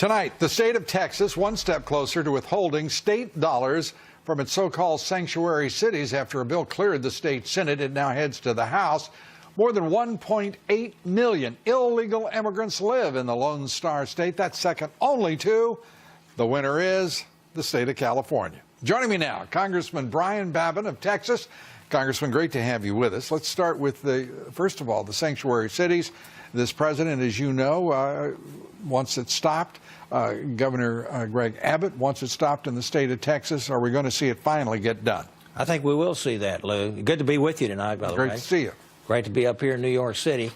Tonight, the state of Texas one step closer to withholding state dollars from its so-called sanctuary cities. After a bill cleared the state Senate, it now heads to the House. More than 1.8 million illegal immigrants live in the Lone Star State. That's second only to the winner is the state of California. Joining me now, Congressman Babin of Texas. Congressman, great to have you with us. Let's start with first of all, the sanctuary cities. This president, as you know, wants it stopped. Governor Greg Abbott wants it stopped in the state of Texas. Are we going to see it finally get done? I think we will see that, Lou. Good to be with you tonight, by the way. Great to see you. Great to be up here in New York City.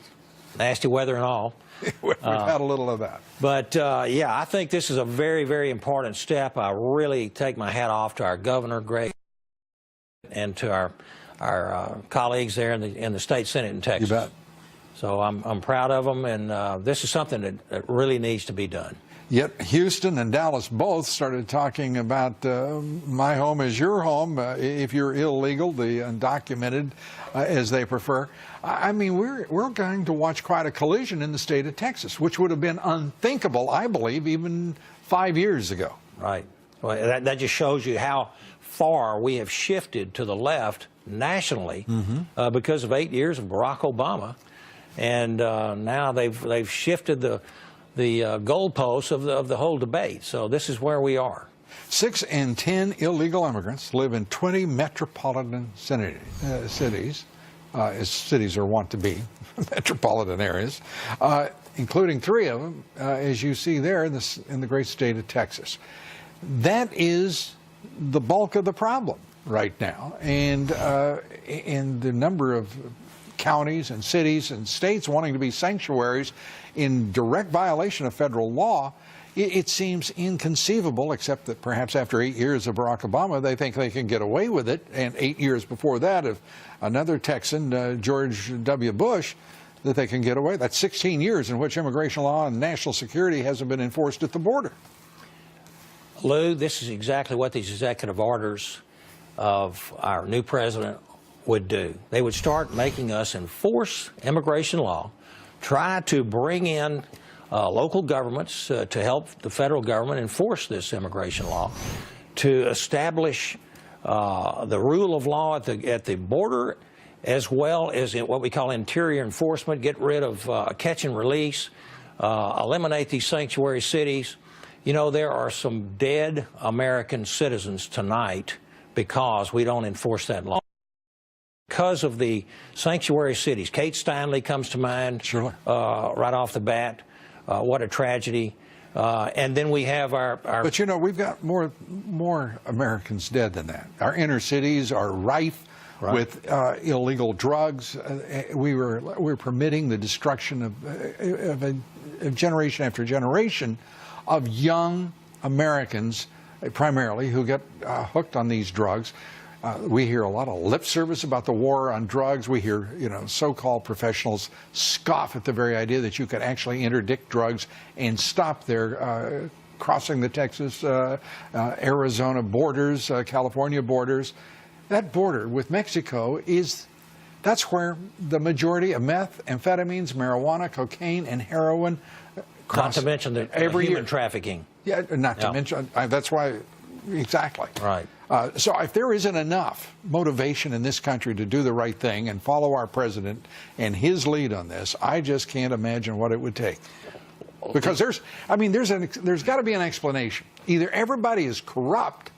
Nasty weather and all. We've had a little of that. But, yeah, I think this is a very, very important step. I really take my hat off to our governor, Greg, and to our colleagues there in the state Senate in Texas. You bet. So I'm proud of them, and this is something that really needs to be done. Yet Houston and Dallas both started talking about my home is your home if you're illegal, the undocumented, as they prefer. I mean, we're going to watch quite a collision in the state of Texas, which would have been unthinkable, I believe, even 5 years ago. Right. Well, that just shows you how far we have shifted to the left nationally because of 8 years of Barack Obama. And now they've shifted the goalposts of the whole debate. So this is where we are. 6 in 10 illegal immigrants live in 20 metropolitan cities, as cities are wont to be, metropolitan areas, including 3 of them, as you see there in the great state of Texas. That is the bulk of the problem right now, and the number of counties and cities and states wanting to be sanctuaries in direct violation of federal law, it seems inconceivable, except that perhaps after 8 years of Barack Obama, they think they can get away with it, and 8 years before that of another Texan, George W. Bush, that they can get away. That's 16 years in which immigration law and national security hasn't been enforced at the border. Lou, this is exactly what these executive orders of our new president would do. They would start making us enforce immigration law, try to bring in local governments to help the federal government enforce this immigration law, to establish the rule of law at the border, as well as in what we call interior enforcement, get rid of catch and release, eliminate these sanctuary cities. You know, there are some dead American citizens tonight because we don't enforce that law. Because of the sanctuary cities. Kate Stanley comes to mind. Sure. Right off the bat. What a tragedy. And then we have our... But, you know, we've got more Americans dead than that. Our inner cities are rife with illegal drugs. We're permitting the destruction of generation after generation of young Americans, primarily, who get hooked on these drugs. We hear a lot of lip service about the war on drugs. We hear, you know, so-called professionals scoff at the very idea that you could actually interdict drugs and stop their crossing the Texas, Arizona borders, California borders. That border with Mexico that's where the majority of meth, amphetamines, marijuana, cocaine, and heroin cross. Not to mention the human trafficking. Yeah, not to mention, that's why, exactly. Right. So if there isn't enough motivation in this country to do the right thing and follow our president and his lead on this, I just can't imagine what it would take. Because there's got to be an explanation. Either everybody is corrupt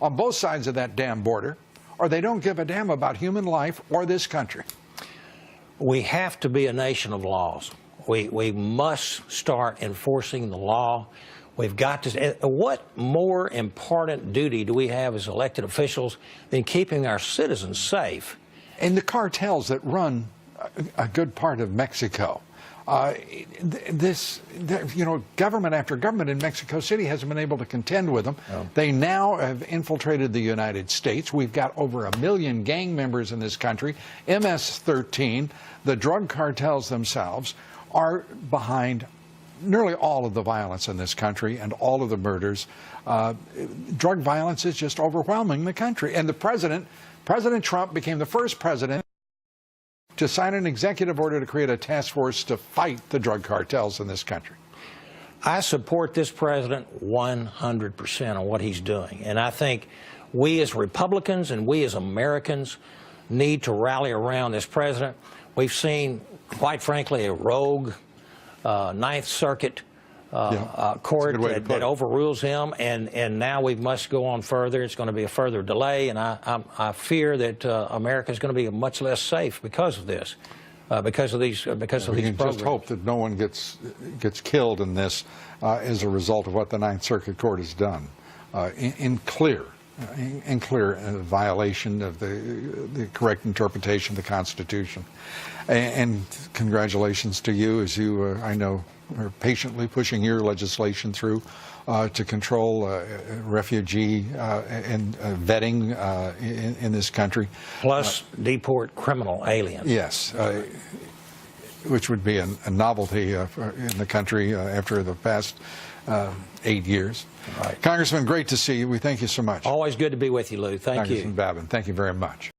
on both sides of that damn border, or they don't give a damn about human life or this country. We have to be a nation of laws. We must start enforcing the law. We've got to. What more important duty do we have as elected officials than keeping our citizens safe? And the cartels that run a good part of Mexico, you know, government after government in Mexico City hasn't been able to contend with them. Oh. They now have infiltrated the United States. We've got over 1 million gang members in this country. MS-13, the drug cartels themselves, are behind nearly all of the violence in this country and all of the murders. Drug violence is just overwhelming the country. And the President Trump became the first president to sign an executive order to create a task force to fight the drug cartels in this country. I support this president 100% on what he's doing. And I think we as Republicans and we as Americans need to rally around this president. We've seen, quite frankly, a rogue Ninth Circuit court that overrules him, and now we must go on further. It's going to be a further delay, and I fear that America is going to be much less safe because of this. Because of these programs. We can just hope that no one gets killed in this as a result of what the Ninth Circuit Court has done in clear violation of the correct interpretation of the Constitution. And congratulations to you, as you I know are patiently pushing your legislation through to control refugee and vetting in this country. Plus deport criminal aliens. Yes, which would be a novelty in the country after the past 8 years. Right. Congressman, great to see you. We thank you so much. Always good to be with you, Lou. Thank you. Congressman Babin, thank you very much.